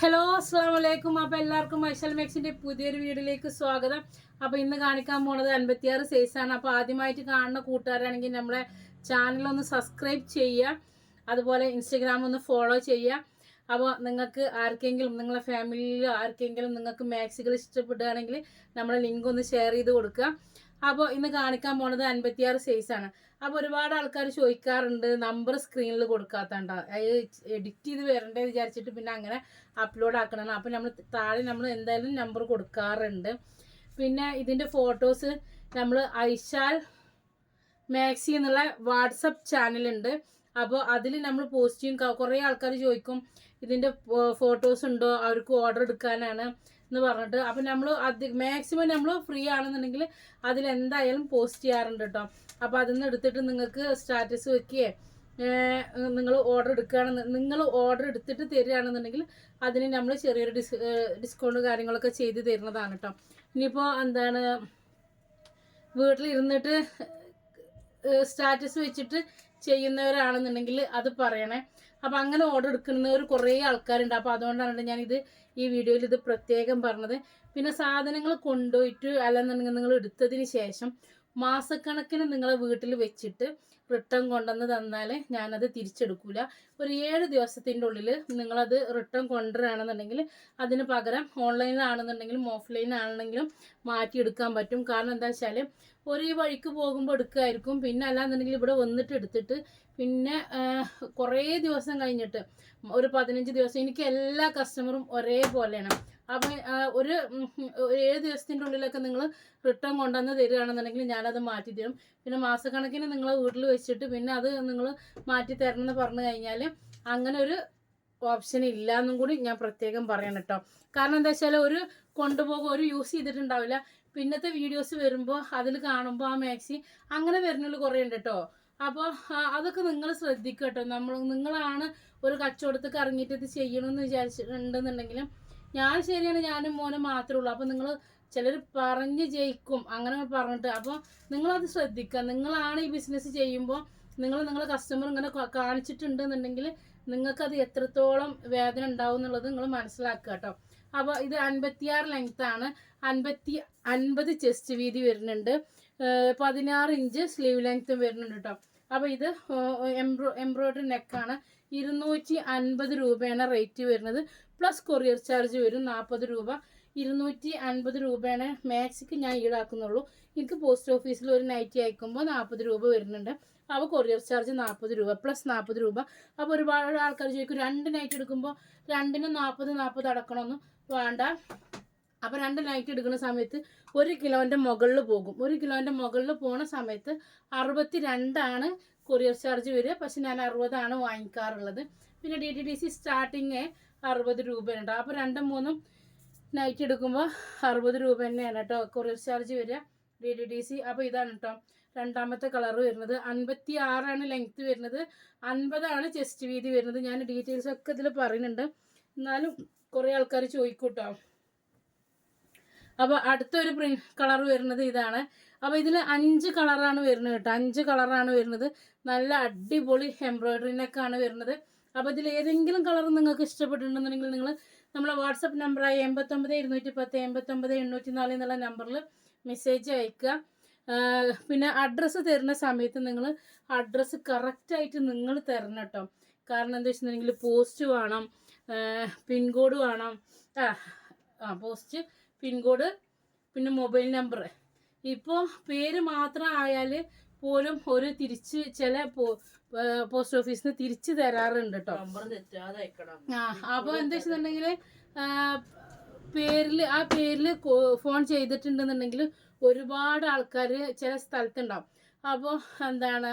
Hello അസ്സാം വലൈക്കും. അപ്പോൾ എല്ലാവർക്കും ഐഷൽ മാക്സിൻ്റെ പുതിയൊരു വീഡിയോയിലേക്ക് സ്വാഗതം. അപ്പോൾ ഇന്ന് കാണിക്കാൻ പോണത് 56 സൈസാണ്. അപ്പോൾ ആദ്യമായിട്ട് കാണുന്ന കൂട്ടുകാരാണെങ്കിൽ നമ്മളെ ചാനലൊന്ന് സബ്സ്ക്രൈബ് ചെയ്യുക, അതുപോലെ ഇൻസ്റ്റഗ്രാം ഒന്ന് ഫോളോ ചെയ്യുക. അപ്പോൾ നിങ്ങൾക്ക് ആർക്കെങ്കിലും നിങ്ങളുടെ ഫാമിലിയിലോ ആർക്കെങ്കിലും നിങ്ങൾക്ക് മാക്സികൾ ഇഷ്ടപ്പെടുകയാണെങ്കിൽ നമ്മളെ ലിങ്ക് ഒന്ന് ഷെയർ ചെയ്ത് കൊടുക്കുക. അപ്പോൾ ഇന്ന് കാണിക്കാൻ പോണത് 56 സൈസാണ്. അപ്പോൾ ഒരുപാട് ആൾക്കാർ ചോദിക്കാറുണ്ട് നമ്പർ സ്ക്രീനിൽ കൊടുക്കാത്തണ്ട, എഡിറ്റ് ചെയ്ത് വരണ്ടേ വിചാരിച്ചിട്ട് പിന്നെ അങ്ങനെ അപ്ലോഡ് ആക്കണം. അപ്പോൾ നമ്മൾ താഴെ നമ്മൾ എന്തായാലും നമ്പർ കൊടുക്കാറുണ്ട്. പിന്നെ ഇതിൻ്റെ ഫോട്ടോസ് നമ്മൾ ഐഷാൽ മാക്സി എന്നുള്ള വാട്സപ്പ് ചാനലുണ്ട്. അപ്പോൾ അതിൽ നമ്മൾ പോസ്റ്റ് ചെയ്യും. കുറേ ആൾക്കാർ ചോദിക്കും ഇതിൻ്റെ ഫോട്ടോസ് ഉണ്ടോ, അവർക്ക് ഓർഡർ എടുക്കാനാണ് എന്ന് പറഞ്ഞിട്ട്. അപ്പം നമ്മൾ മാക്സിമം നമ്മൾ ഫ്രീ ആണെന്നുണ്ടെങ്കിൽ അതിലെന്തായാലും പോസ്റ്റ് ചെയ്യാറുണ്ട് കേട്ടോ. അപ്പോൾ അതിൽ നിന്ന് എടുത്തിട്ട് നിങ്ങൾക്ക് സ്റ്റാറ്റസ് വെക്കുകയെ നിങ്ങൾ ഓർഡർ എടുത്തിട്ട് തരികയാണെന്നുണ്ടെങ്കിൽ അതിന് നമ്മൾ ചെറിയൊരു ഡിസ്കൗണ്ട് കാര്യങ്ങളൊക്കെ ചെയ്ത് തരുന്നതാണ് കേട്ടോ. ഇനിയിപ്പോൾ എന്താണ് വീട്ടിലിരുന്നിട്ട് സ്റ്റാറ്റസ് വെച്ചിട്ട് ചെയ്യുന്നവരാണെന്നുണ്ടെങ്കിൽ അത് പറയണേ. അപ്പം അങ്ങനെ ഓർഡർ എടുക്കുന്നവർ കുറേ ആൾക്കാരുണ്ട്. അപ്പോൾ അതുകൊണ്ടാണ് ഞാനിത് ഈ വീഡിയോയിൽ ഇത് പ്രത്യേകം പറഞ്ഞത്. പിന്നെ സാധനങ്ങൾ കൊണ്ടുപോയിട്ട് അല്ലെന്നുണ്ടെങ്കിൽ നിങ്ങൾ എടുത്തതിന് ശേഷം മാസക്കണക്കിന് നിങ്ങളെ വീട്ടിൽ വെച്ചിട്ട് റിട്ടേൺ കൊണ്ടുവന്ന് തന്നാൽ ഞാനത് തിരിച്ചെടുക്കില്ല. ഒരു 7 ദിവസത്തിൻ്റെ ഉള്ളിൽ നിങ്ങളത് റിട്ടേൺ കൊണ്ടുവരികയാണെന്നുണ്ടെങ്കിൽ അതിന് പകരം ഓൺലൈനിലാണെന്നുണ്ടെങ്കിലും ഓഫ്ലൈനാണെന്നെങ്കിലും മാറ്റിയെടുക്കാൻ പറ്റും. കാരണം എന്താ വെച്ചാൽ ഒരു വഴിക്ക് പോകുമ്പോൾ എടുക്കുമായിരിക്കും, പിന്നെ അല്ലാന്നുണ്ടെങ്കിൽ ഇവിടെ വന്നിട്ട് എടുത്തിട്ട് പിന്നെ കുറേ ദിവസം കഴിഞ്ഞിട്ട് ഒരു 15 ദിവസം, എനിക്ക് എല്ലാ കസ്റ്റമറും ഒരേപോലെയാണ്. അപ്പം ഒരു 7 ദിവസത്തിൻ്റെ ഉള്ളിലൊക്കെ നിങ്ങൾ റിട്ടേൺ കൊണ്ടുവന്ന് തരികയാണെന്നുണ്ടെങ്കിൽ ഞാനത് മാറ്റി തരും. പിന്നെ മാസക്കണക്കിന് നിങ്ങളെ വീട്ടിൽ വെച്ചിട്ട് പിന്നെ അത് നിങ്ങൾ മാറ്റി തരണം എന്ന് പറഞ്ഞു കഴിഞ്ഞാൽ അങ്ങനെ ഒരു ഓപ്ഷൻ ഇല്ല എന്നും കൂടി ഞാൻ പ്രത്യേകം പറയണം കേട്ടോ. കാരണം എന്താ വെച്ചാൽ ഒരു യൂസ് ചെയ്തിട്ടുണ്ടാവില്ല, പിന്നത്തെ വീഡിയോസ് വരുമ്പോൾ അതിൽ കാണുമ്പോൾ ആ മാക്സി അങ്ങനെ വരുന്നതിൽ കുറേ ഉണ്ട് കേട്ടോ. അപ്പോൾ അതൊക്കെ നിങ്ങൾ ശ്രദ്ധിക്കുക കേട്ടോ. നിങ്ങളാണ് ഒരു കച്ചവടത്തേക്ക് ഇറങ്ങിയിട്ട് ഇത് ചെയ്യണമെന്ന് വിചാരിച്ചിട്ടുണ്ടെന്നുണ്ടെങ്കിലും ഞാൻ ശരിയാണ്, ഞാനും മോനും മാത്രമേ ഉള്ളൂ. അപ്പോൾ നിങ്ങൾ ചിലർ പറഞ്ഞ് ജയിക്കും അങ്ങനെ പറഞ്ഞിട്ട്. അപ്പോൾ നിങ്ങളത് ശ്രദ്ധിക്കുക. നിങ്ങളാണ് ഈ ബിസിനസ് ചെയ്യുമ്പോൾ നിങ്ങളെ കസ്റ്റമർ ഇങ്ങനെ കാണിച്ചിട്ടുണ്ടെന്നുണ്ടെങ്കിൽ നിങ്ങൾക്കത് എത്രത്തോളം വേദന ഉണ്ടാവും എന്നുള്ളത് നിങ്ങൾ മനസ്സിലാക്കുക കേട്ടോ. അപ്പോൾ ഇത് 56 ലെങ്ത്താണ്, 50 ചെസ്റ്റ് വീതി വരുന്നുണ്ട്, 16 ഇഞ്ച് സ്ലീവ് ലെങ്ത്തും വരുന്നുണ്ട് കേട്ടോ. അപ്പോൾ ഇത് എംബ്രോയ്ഡറി നെക്കാണ്. 250 രൂപയാണ് റേറ്റ് വരുന്നത്. പ്ലസ് കൊറിയർ ചാർജ് വരും 40 രൂപ. 250 രൂപയാണ് മാക്സിക്ക് ഞാൻ ഈടാക്കുന്നുള്ളൂ. എനിക്ക് പോസ്റ്റ് ഓഫീസിൽ ഒരു നൈറ്റി അയക്കുമ്പോൾ 40 രൂപ വരുന്നുണ്ട്. അപ്പോൾ കൊറിയർ ചാർജ് 40 രൂപ പ്ലസ് 40 രൂപ. അപ്പോൾ ഒരുപാട് ആൾക്കാർ ചോദിക്കും 2 നൈറ്റ് എടുക്കുമ്പോൾ 2നും 40 അടക്കണമെന്ന്. വേണ്ട. അപ്പോൾ 2 നൈറ്റ് എടുക്കുന്ന സമയത്ത് 1 കിലോൻ്റെ മുകളിൽ പോകും. 1 കിലോൻ്റെ മുകളിൽ പോകുന്ന സമയത്ത് 62 കൊറിയർ ചാർജ് വരിക. പക്ഷെ ഞാൻ 60 വാങ്ങിക്കാറുള്ളത്. പിന്നെ DTDC സ്റ്റാർട്ടിങ് 60 രൂപയുണ്ട്. അപ്പോൾ 2-3 നൈറ്റ് എടുക്കുമ്പോൾ 60 രൂപ തന്നെയാണ് കേട്ടോ കൊറിയർ ചാർജ് വരിക DTDC. അപ്പോൾ ഇതാണ് കേട്ടോ രണ്ടാമത്തെ കളർ വരുന്നത്. 56 ലെങ്ത്ത് വരുന്നത്, 50 ചെസ്റ്റ് വീതി വരുന്നത്. ഞാൻ ഡീറ്റെയിൽസ് ഒക്കെ ഇതിൽ പറയുന്നുണ്ട്, എന്നാലും കുറേ ആൾക്കാർ ചോദിക്കും കേട്ടോ. അപ്പോൾ അടുത്തൊരു കളർ വരുന്നത് ഇതാണ്. അപ്പോൾ ഇതിൽ 5 കളറാണ് വരുന്നത് കേട്ടോ. 5 കളറാണ് വരുന്നത്. നല്ല അടിപൊളി എംബ്രോയ്ഡറിനൊക്കെയാണ് വരുന്നത്. അപ്പോൾ ഇതിൽ ഏതെങ്കിലും കളർ നിങ്ങൾക്ക് ഇഷ്ടപ്പെട്ടിട്ടുണ്ടെന്നുണ്ടെങ്കിൽ നിങ്ങൾ നമ്മളെ വാട്സപ്പ് നമ്പറായ 89-210-89-804 എന്നുള്ള നമ്പറിൽ മെസ്സേജ് അയക്കുക. പിന്നെ അഡ്രസ്സ് തരുന്ന സമയത്ത് നിങ്ങൾ അഡ്രസ്സ് കറക്റ്റായിട്ട് നിങ്ങൾ തരണം കേട്ടോ. കാരണം എന്താ വെച്ചിട്ടുണ്ടെങ്കിൽ പോസ്റ്റ് വേണം, പിൻകോഡ് വേണം. പോസ്റ്റ്, പിൻകോഡ്, പിന്നെ മൊബൈൽ നമ്പർ. ഇപ്പോൾ പേര് മാത്രം ആയാൽ പോലും ഒരു തിരിച്ച് ചില പോസ്റ്റ് ഓഫീസിൽ നിന്ന് തിരിച്ച് തരാറുണ്ട് കേട്ടോ. അപ്പോൾ എന്താ വെച്ചിട്ടുണ്ടെങ്കിൽ ആ പേരിൽ ഫോൺ ചെയ്തിട്ടുണ്ടെന്നുണ്ടെങ്കിൽ ഒരുപാട് ആൾക്കാർ ചില സ്ഥലത്തുണ്ടാവും. അപ്പോൾ എന്താണ്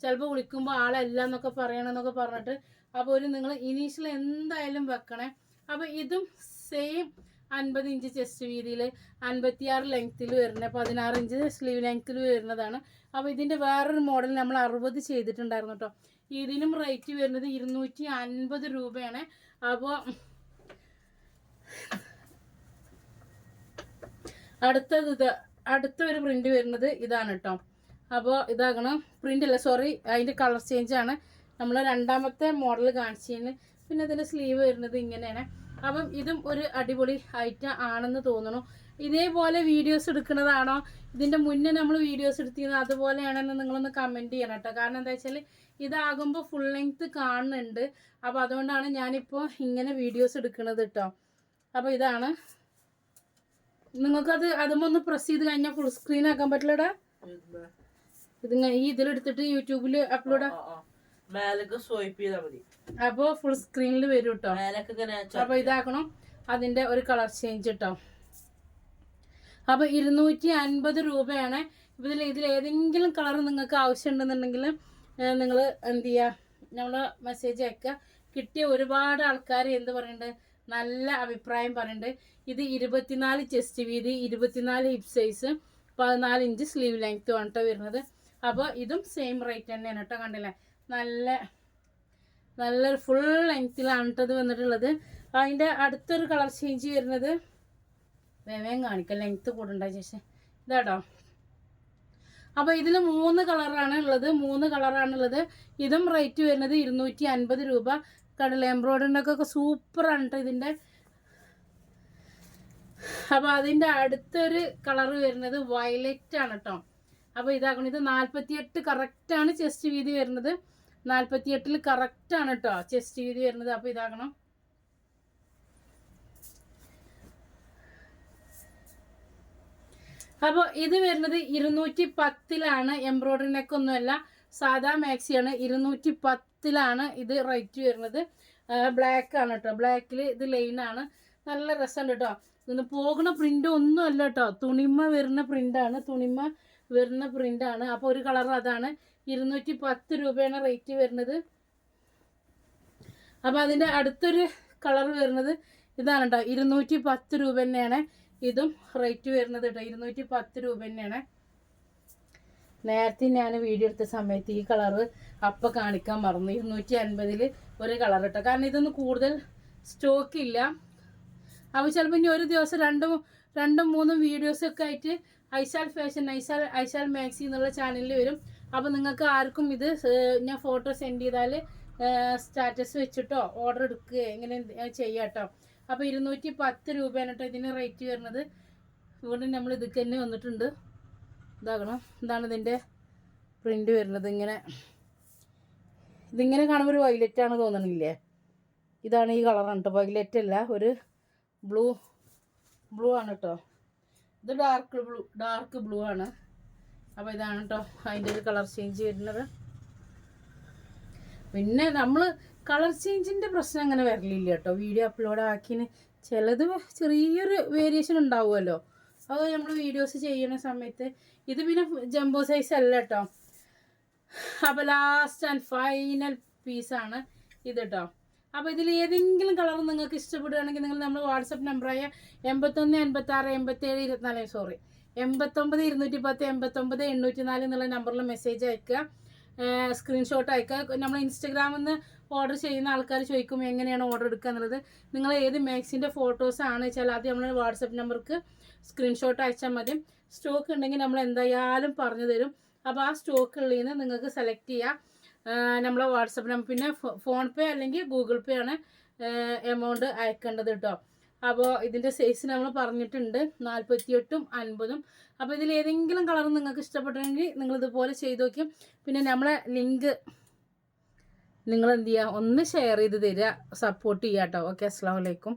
ചിലപ്പോൾ വിളിക്കുമ്പോൾ ആളല്ല എന്നൊക്കെ പറയണമെന്നൊക്കെ പറഞ്ഞിട്ട് അപ്പോൾ നിങ്ങൾ ഇനീഷ്യൽ എന്തായാലും വെക്കണേ. അപ്പോൾ ഇതും സെയിം 50 ഇഞ്ച് ചെസ്റ്റ് വീതിയിൽ 56 ലെങ്ത്തിൽ വരുന്നത്, 16 ഇഞ്ച് സ്ലീവ് ലെങ്ത്തിൽ വരുന്നതാണ്. അപ്പോൾ ഇതിൻ്റെ വേറൊരു മോഡൽ നമ്മൾ 60 ചെയ്തിട്ടുണ്ടായിരുന്നു കേട്ടോ. ഇതിനും റേറ്റ് വരുന്നത് 250 രൂപയാണ്. അപ്പോൾ അടുത്തൊരു പ്രിന്റ് വരുന്നത് ഇതാണ് കേട്ടോ. അപ്പോൾ ഇതാകണം പ്രിന്റ് അല്ല, സോറി, അതിൻ്റെ കളർ ചേഞ്ച് ആണ്. നമ്മൾ രണ്ടാമത്തെ മോഡൽ കാണിച്ചതിന് പിന്നെ ഇതിൻ്റെ സ്ലീവ് വരുന്നത് ഇങ്ങനെയാണ്. അപ്പം ഇതും ഒരു അടിപൊളി ഐറ്റം ആണെന്ന് തോന്നുന്നു. ഇതേപോലെ വീഡിയോസ് എടുക്കുന്നതാണോ, ഇതിൻ്റെ മുന്നേ നമ്മൾ വീഡിയോസ് എടുത്തിരുന്നത് അതുപോലെയാണെന്ന് നിങ്ങളൊന്ന് കമൻറ്റ് ചെയ്യണം കേട്ടോ. കാരണം എന്താ വെച്ചാൽ ഇതാകുമ്പോൾ ഫുൾ ലെങ്ത്ത് കാണുന്നുണ്ട്. അപ്പോൾ അതുകൊണ്ടാണ് ഞാനിപ്പോൾ ഇങ്ങനെ വീഡിയോസ് എടുക്കുന്നത് കേട്ടോ. അപ്പോൾ ഇതാണ്, നിങ്ങൾക്കത് അതുമൊന്ന് പ്രസ് ചെയ്ത് കഴിഞ്ഞാൽ ഫുൾ സ്ക്രീൻ ആക്കാൻ പറ്റില്ലടാ. ഇത് ഈ ഇതിലെടുത്തിട്ട് യൂട്യൂബിൽ അപ്ലോഡ് അപ്പോൾ ഫുൾ സ്ക്രീനിൽ വരും കേട്ടോ. അപ്പോൾ ഇതാക്കണം അതിൻ്റെ ഒരു കളർ ചേഞ്ച് കേട്ടോ. അപ്പോൾ 250 രൂപയാണ്. ഇതിൽ ഏതെങ്കിലും കളർ നിങ്ങൾക്ക് ആവശ്യമുണ്ടെന്നുണ്ടെങ്കിൽ നിങ്ങൾ എന്ത് ചെയ്യുക, നമ്മൾ മെസ്സേജ് അയക്കുക. കിട്ടിയ ഒരുപാട് ആൾക്കാർ എന്ത് പറയുന്നുണ്ട്, നല്ല അഭിപ്രായം പറയുന്നുണ്ട്. ഇത് 24 ചെസ്റ്റ് വീതി, 24 ഹിപ്പ് സൈസ്, 14 ഇഞ്ച് സ്ലീവ് ലെങ്ത്തും ആണ് കേട്ടോ വരുന്നത്. അപ്പോൾ ഇതും സെയിം റേറ്റ് തന്നെയാണ് കേട്ടോ. കണ്ടില്ലേ, നല്ലൊരു ഫുൾ ലെങ്ത്തിലാണ് കേട്ടോ ഇത് വന്നിട്ടുള്ളത്. അതിൻ്റെ അടുത്തൊരു കളർ ചേഞ്ച് വരുന്നത് വേഗം കാണിക്കാം, ലെങ്ത്ത് കൂടണ്ടായ ശേഷം ഇതാട്ടോ. അപ്പോൾ ഇതിൽ 3 കളറാണ് ഉള്ളത്. ഇതും റേറ്റ് വരുന്നത് 250 രൂപ. കടല എംബ്രോയിഡറിൻ്റെയൊക്കെ സൂപ്പറാണ് കേട്ടോ ഇതിൻ്റെ. അപ്പോൾ അതിൻ്റെ അടുത്തൊരു കളർ വരുന്നത് വയലറ്റ് ആണ് കേട്ടോ. അപ്പോൾ ഇതാക്കണം, ഇത് 48 കറക്റ്റാണ് ചെസ്റ്റ് വീതി വരുന്നത്. 48 കറക്റ്റാണ് കേട്ടോ ചെസ്റ്റ് വീതി വരുന്നത്. അപ്പോൾ ഇതാക്കണം, അപ്പോൾ ഇത് വരുന്നത് 210 എംബ്രോയിഡറി നെക്കൊന്നുമല്ല, സാധാ മാക്സിയാണ്. 210 ഇത് റേറ്റ് വരുന്നത്. ബ്ലാക്ക് ആണ് കേട്ടോ. ബ്ലാക്കിൽ ഇത് ലൈനാണ്, നല്ല രസമുണ്ട് കേട്ടോ. ഇതിന് പോകുന്ന പ്രിൻ്റ് ഒന്നും അല്ല കേട്ടോ, തുണിമ വരുന്ന പ്രിൻ്റാണ്. അപ്പോൾ ഒരു കളർ അതാണ്. 210 രൂപയാണ് റേറ്റ് വരുന്നത്. അപ്പോൾ അതിൻ്റെ അടുത്തൊരു കളർ വരുന്നത് ഇതാണ് കേട്ടോ. 210 രൂപ തന്നെയാണ് ഇതും റേറ്റ് വരുന്നത് കേട്ടോ. 210 രൂപ തന്നെയാണ്. നേരത്തെ ഞാൻ വീഡിയോ എടുത്ത സമയത്ത് ഈ കളറ് അപ്പം കാണിക്കാൻ മറന്നു. 250 ഒരു കളർ കേട്ടോ. കാരണം ഇതൊന്നും കൂടുതൽ സ്റ്റോക്ക് ഇല്ല. അപ്പോൾ ചിലപ്പോൾ ഇനി ഒരു ദിവസം രണ്ടും മൂന്നും വീഡിയോസൊക്കെ ആയിട്ട് ഐശാൽ ഫാഷൻ, ഐശാൽ മാക്സി എന്നുള്ള ചാനലിൽ വരും. അപ്പോൾ നിങ്ങൾക്ക് ആർക്കും ഇത് ഞാൻ ഫോട്ടോ സെൻഡ് ചെയ്താൽ സ്റ്റാറ്റസ് വെച്ചിട്ടോ ഓർഡർ എടുക്കുക ഇങ്ങനെ ചെയ്യാം കേട്ടോ. അപ്പോൾ 210 രൂപയാണ് കേട്ടോ ഇതിന് റേറ്റ് വരുന്നത്. ഇവിടെ നമ്മൾ ഇതൊക്കെ തന്നെ വന്നിട്ടുണ്ട്. ഇതാകണം, ഇതാണ് ഇതിൻ്റെ പ്രിൻ്റ് വരുന്നത്. ഇതിങ്ങനെ കാണുമ്പോൾ ഒരു വൈലറ്റാണ് തോന്നണില്ലേ? ഇതാണ് ഈ കളറാണ് കേട്ടോ. വൈലറ്റ് അല്ല, ഒരു ബ്ലൂ ആണ് കേട്ടോ. ഇത് ഡാർക്ക് ബ്ലൂ ആണ്. അപ്പോൾ ഇതാണ് കേട്ടോ അതിൻ്റെ ഒരു കളർ ചേഞ്ച് വരുന്നത്. പിന്നെ നമ്മൾ കളർ ചേഞ്ചിൻ്റെ പ്രശ്നം അങ്ങനെ വരലില്ല കേട്ടോ. വീഡിയോ അപ്ലോഡ് ആക്കിന് ചിലത് ചെറിയൊരു വേരിയേഷൻ ഉണ്ടാവുമല്ലോ, അത് നമ്മൾ വീഡിയോസ് ചെയ്യുന്ന സമയത്ത്. ഇത് പിന്നെ ജംബോ സൈസ് അല്ല കേട്ടോ. അപ്പോൾ ലാസ്റ്റ് ആൻഡ് ഫൈനൽ പീസാണ് ഇത് കേട്ടോ. അപ്പോൾ ഇതിൽ ഏതെങ്കിലും കളർ നിങ്ങൾക്ക് ഇഷ്ടപ്പെടുകയാണെങ്കിൽ നിങ്ങൾ നമ്മൾ വാട്സപ്പ് നമ്പറായ 81 86 87 24 89 210 89 804 എന്നുള്ള നമ്പറിൽ മെസ്സേജ് അയക്കുക, സ്ക്രീൻഷോട്ട് അയക്കുക. നമ്മൾ ഇൻസ്റ്റഗ്രാമിൽ നിന്ന് ഓർഡർ ചെയ്യുന്ന ആൾക്കാർ ചോദിക്കും എങ്ങനെയാണ് ഓർഡർ എടുക്കുക എന്നുള്ളത്. നിങ്ങൾ ഏത് മാക്സിൻ്റെ ഫോട്ടോസാണ് വെച്ചാൽ ആദ്യം നമ്മൾ വാട്സപ്പ് നമ്പർക്ക് സ്ക്രീൻഷോട്ട് അയച്ചാൽ മതി. സ്റ്റോക്ക് ഉണ്ടെങ്കിൽ നമ്മൾ എന്തായാലും പറഞ്ഞു തരും. അപ്പോൾ ആ സ്റ്റോക്ക് ഉള്ളതിൽ നിന്ന് നിങ്ങൾക്ക് സെലക്ട് ചെയ്യാം നമ്മളെ വാട്സപ്പ് നമ്പർ. പിന്നെ ഫോൺ പേ അല്ലെങ്കിൽ ഗൂഗിൾ പേ ആണ് എമൗണ്ട് അയക്കേണ്ടത് കേട്ടോ. അപ്പോൾ ഇതിൻ്റെ സൈസ് നമ്മൾ പറഞ്ഞിട്ടുണ്ട് 48ഉം 50ഉം. അപ്പോൾ ഇതിൽ ഏതെങ്കിലും കളർ നിങ്ങൾക്ക് ഇഷ്ടപ്പെട്ടെങ്കിൽ നിങ്ങളിതുപോലെ ചെയ്ത് നോക്കും. പിന്നെ നമ്മളെ ലിങ്ക് നിങ്ങൾ എന്ത് ചെയ്യുക, ഒന്ന് ഷെയർ ചെയ്ത് തരിക, സപ്പോർട്ട് ചെയ്യുക കേട്ടോ. ഓക്കെ, അസ്സലാമു അലൈക്കും.